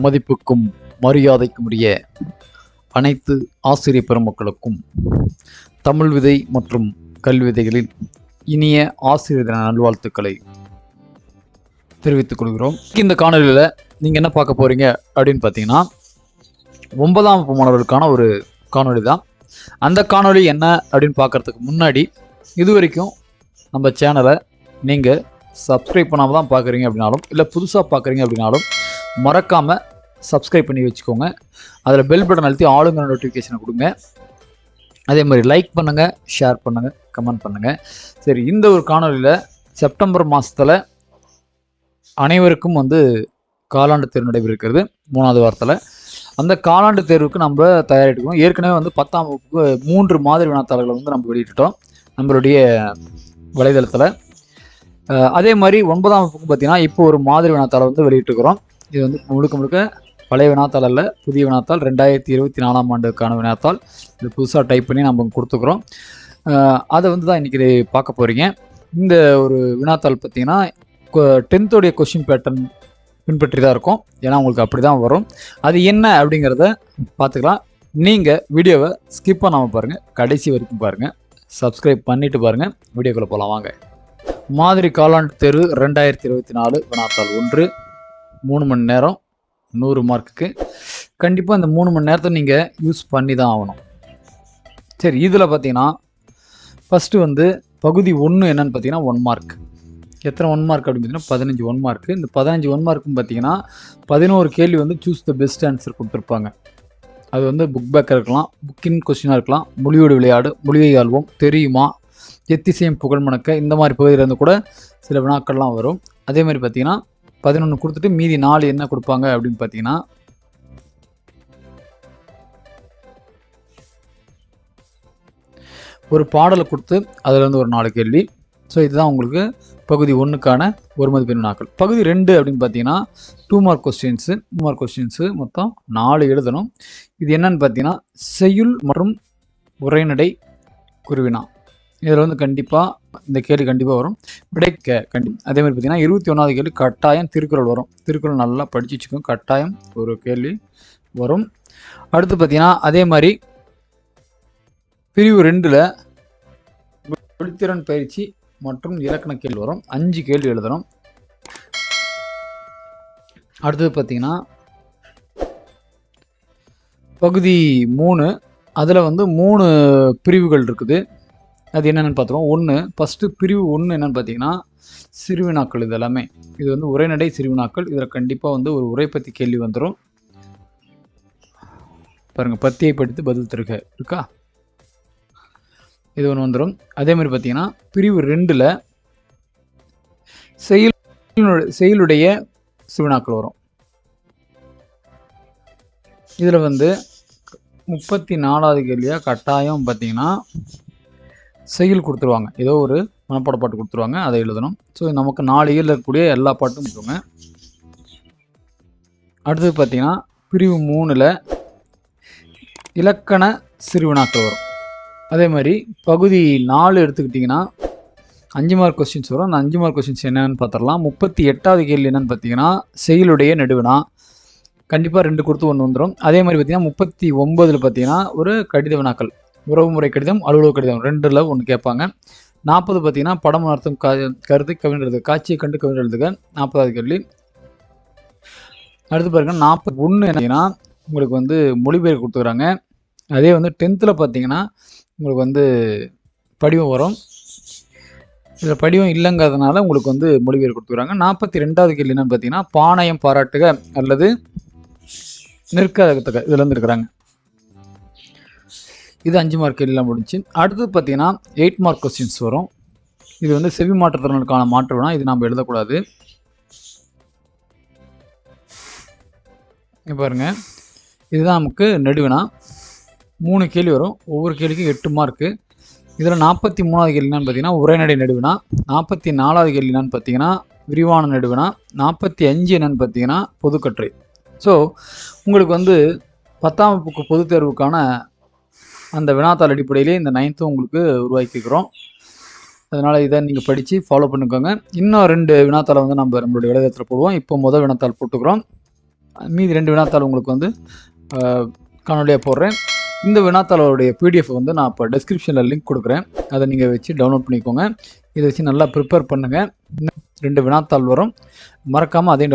மதிப்புக்கும் மரியாதைக்கும் உரிய அனைத்து ஆசிரிய பெருமக்களுக்கும் தமிழ் விதை மற்றும் கல்வி விதைகளின் இனிய ஆசிரியர் தின நல்வாழ்த்துக்களை தெரிவித்துக் கொள்கிறோம். இந்த காணொலியில் நீங்கள் என்ன பார்க்க போகிறீங்க அப்படின்னு பார்த்தீங்கன்னா 9ஆம் வகுப்பு மாணவர்களுக்கான ஒரு காணொலி தான். அந்த காணொலி என்ன அப்படின்னு பார்க்குறதுக்கு முன்னாடி இது வரைக்கும் நம்ம சேனலை நீங்கள் சப்ஸ்கிரைப் பண்ணாமல் தான் பார்க்குறீங்க அப்படின்னாலும் இல்லை புதுசாக பார்க்குறீங்க அப்படின்னாலும் மறக்காமல் சப்ஸ்கிரைப் பண்ணி வச்சுக்கோங்க. அதில் பெல் பட்டன் அழுத்தி ஆளுங்கிற நோட்டிஃபிகேஷனை கொடுங்க. அதே மாதிரி லைக் பண்ணுங்கள், ஷேர் பண்ணுங்கள், கமெண்ட் பண்ணுங்கள். சரி, இந்த ஒரு காணொலியில் செப்டம்பர் மாதத்தில் அனைவருக்கும் காலாண்டு தேர்வு நடைபெறுகிறது 3வது வாரத்தில். அந்த காலாண்டு தேர்வுக்கு நம்ம தயாரிட்டுக்கோம். ஏற்கனவே 10ஆம் வகுப்புக்கு 3 மாதிரி வினாத்தாள்களை நம்ம வெளியிட்டோம் நம்மளுடைய வலைதளத்தில். அதே மாதிரி 9ஆம் வகுப்புக்கு பார்த்தீங்கன்னா இப்போ ஒரு மாதிரி வினாத்தாளை வெளியிட்டுக்கிறோம். இது முழுக்க முழுக்க பழைய வினாத்தாள் அல்ல, புதிய வினாத்தாள் 2024ஆம் ஆண்டுக்கான வினாத்தாள். இது புதுசாக டைப் பண்ணி நம்ம கொடுத்துக்கிறோம். அதை தான் இன்றைக்கி பார்க்க போகிறீங்க. இந்த ஒரு வினாத்தாள் பார்த்தீங்கன்னா 10th கொஷின் பேட்டர்ன் பின்பற்றி தான் இருக்கும். ஏன்னா உங்களுக்கு அப்படி தான் வரும். அது என்ன அப்படிங்கிறத பார்த்துக்கலாம். நீங்கள் வீடியோவை ஸ்கிப் பண்ணாமல் பாருங்கள், கடைசி வரைக்கும் பாருங்கள், சப்ஸ்கிரைப் பண்ணிவிட்டு பாருங்கள். வீடியோக்குள்ளே போகலாம் வாங்க. மாதிரி காலாண்டு தேர்வு 2024 வினாத்தாள் 1 3 மணி நேரம் 100 மார்க்குக்கு. கண்டிப்பாக இந்த 3 மணி நேரத்தை நீங்கள் யூஸ் பண்ணி தான் ஆகணும். சரி, இதில் பார்த்தீங்கன்னா ஃபஸ்ட்டு பகுதி 1 என்னன்னு பார்த்தீங்கன்னா 1 மார்க். எத்தனை 1 மார்க் அப்படின்னு பார்த்தீங்கன்னா 15 1 மார்க்கு. இந்த 15 1 மார்க்குன்னு பார்த்தீங்கன்னா 11 கேள்வி சூஸ் த பெஸ்ட் ஆன்சர் கொடுத்துருப்பாங்க. அது புக் பேக்காக இருக்கலாம், புக்கின் கொஸ்டினாக இருக்கலாம், மொழியோடு விளையாடு, மொழியை ஆள்வோம், தெரியுமா, எத்திசையும் புகழ் மணக்க, இந்த மாதிரி பகுதியிலேருந்து கூட சில வினாக்கள்லாம் வரும். அதே மாதிரி பார்த்தீங்கன்னா 11 கொடுத்துட்டு மீதி 4 என்ன கொடுப்பாங்க அப்படின்னு பார்த்தீங்கன்னா ஒரு பாடலை கொடுத்து அதில் ஒரு 4 கேள்வி. ஸோ இதுதான் உங்களுக்கு பகுதி 1க்கான ஒரு மதிப்பெண் வினாக்கள். பகுதி 2 அப்படின்னு பார்த்தீங்கன்னா 2 மார்க் கொஸ்டின்ஸு மொத்தம் 4 எழுதணும். இது என்னன்னு பார்த்தீங்கன்னா செய்யுள் மற்றும் உரைநடை குருவினா. இதில் கண்டிப்பாக இந்த கேள்வி கண்டிப்பாக வரும். அதே மாதிரி பார்த்தீங்கன்னா 21வது கேள்வி கட்டாயம் திருக்குறள் வரும். திருக்குறள் நல்லா படித்து வச்சுக்கோங்க, கட்டாயம் ஒரு கேள்வி வரும். அடுத்து பார்த்தீங்கன்னா அதே மாதிரி பிரிவு 2ல் மொழித்திறன் பயிற்சி மற்றும் இலக்கண கேள்வி வரும். 5 கேள்வி எழுதணும். அடுத்தது பார்த்தீங்கன்னா பகுதி 3 அதில் 3 பிரிவுகள் இருக்குது. அது என்னென்னு பார்த்துருவோம். ஃபஸ்ட்டு பிரிவு 1 என்னென்னு பார்த்தீங்கன்னா சிறுவினாக்கள். இது எல்லாமே இது உரைநடை சிறுவினாக்கள். இதில் கண்டிப்பாக ஒரு உரை பற்றி கேள்வி வந்துடும். பாருங்கள், பத்தியை படித்து பதில் தருக இருக்கா, இது ஒன்று வந்துடும். அதே மாதிரி பார்த்தீங்கன்னா பிரிவு 2ல் செயலுடைய சிறுவினாக்கள் வரும். இதில் 34வது கேள்வியாக கட்டாயம் பார்த்தீங்கன்னா செயல் கொடுத்துருவாங்க. ஏதோ ஒரு மனப்பாட பாட்டு கொடுத்துருவாங்க, அதை எழுதணும். ஸோ நமக்கு 4 இயரில் இருக்கக்கூடிய எல்லா பாட்டும் இருக்குங்க. அடுத்தது பார்த்தீங்கன்னா பிரிவு 3ல் இலக்கண சிறுவினாக்கள் வரும். அதே மாதிரி பகுதி 4 எடுத்துக்கிட்டிங்கன்னா 5 மார்க் கொஸ்டின்ஸ் வரும். அந்த 5 மார்க் கொஸ்டின்ஸ் என்னென்னு பார்த்துடலாம். 38வது கேள்வி என்னென்னு பார்த்தீங்கன்னா செயலுடைய நெடுவினா. கண்டிப்பாக 2 கொடுத்து 1 வந்துடும். அதே மாதிரி பார்த்தீங்கன்னா 39ல் பார்த்தீங்கன்னா ஒரு கடித வினாக்கள், உறவுமுறை கடிதம், அலுவலக கடிதம் 2ல் 1 கேட்பாங்க. 40 பார்த்தீங்கன்னா படம் அர்த்தம் கருத்து கவிழ்றது, காட்சியை கண்டு கவிழ்றதுக்கு 40வது கேள்வி. அடுத்து பாருங்க 41 என்னன்னா உங்களுக்கு மொழிபெயர்ப்பு கொடுத்துக்கிறாங்க. அதே 10th பார்த்தீங்கன்னா உங்களுக்கு படிவம் வரும். இதில் படிவம் இல்லைங்கிறதுனால உங்களுக்கு மொழிபெயர்ப்பு கொடுத்துக்கிறாங்க. 42வது கேள்வி என்னன்னு பார்த்தீங்கன்னா பாணயம் பாராட்டுக அல்லது நிற்கத்தக்க, இதுலேருந்து இருக்கிறாங்க. இது 5 மார்க் கேள்விலாம் முடிஞ்சு. அடுத்தது பார்த்தீங்கன்னா 8 மார்க் கொஸ்டின்ஸ் வரும். இது செவி மாற்றுத்திறனுக்கான மாற்று வினா. இது நம்ம எழுதக்கூடாது. பாருங்கள், இதுதான் நமக்கு நெடுவினா. 3 கேள்வி வரும். ஒவ்வொரு கேள்விக்கும் 8 மார்க்கு. இதில் 43வது கேள்வி என்னன்னு பார்த்தீங்கன்னா உரைநடை நெடுவினா. 44வது கேள்வி என்னன்னு பார்த்தீங்கன்னா விரிவான நெடுவினா. 45 என்னன்னு பார்த்தீங்கன்னா பொதுக்கட்டுரை. ஸோ உங்களுக்கு 10ஆம் வகுப்பு பொதுத் தேர்வுக்கான அந்த வினாத்தாள் அடிப்படையிலே இந்த 9th உங்களுக்கு உருவாக்கிக்கிறோம். அதனால் இதை நீங்கள் படித்து ஃபாலோ பண்ணிக்கோங்க. இன்னும் 2 வினாத்தாளை நம்மளுடைய வலைதளத்தில் போடுவோம். இப்போ முதல் வினாத்தாள் போட்டுக்கிறோம். மீதி 2 வினாத்தாள் உங்களுக்கு வந்து காணொலியாக போடுறேன். இந்த வினாத்தாளோடைய பிடிஎஃப் வந்து நான் இப்போ டிஸ்கிரிப்ஷனில் லிங்க் கொடுக்குறேன். அதை நீங்கள் வச்சு டவுன்லோட் பண்ணிக்கோங்க. இதை வச்சு நல்லா ப்ரிப்பேர் பண்ணுங்கள். 2 வினாத்தாள் வரும், மறக்காமல் அதையும்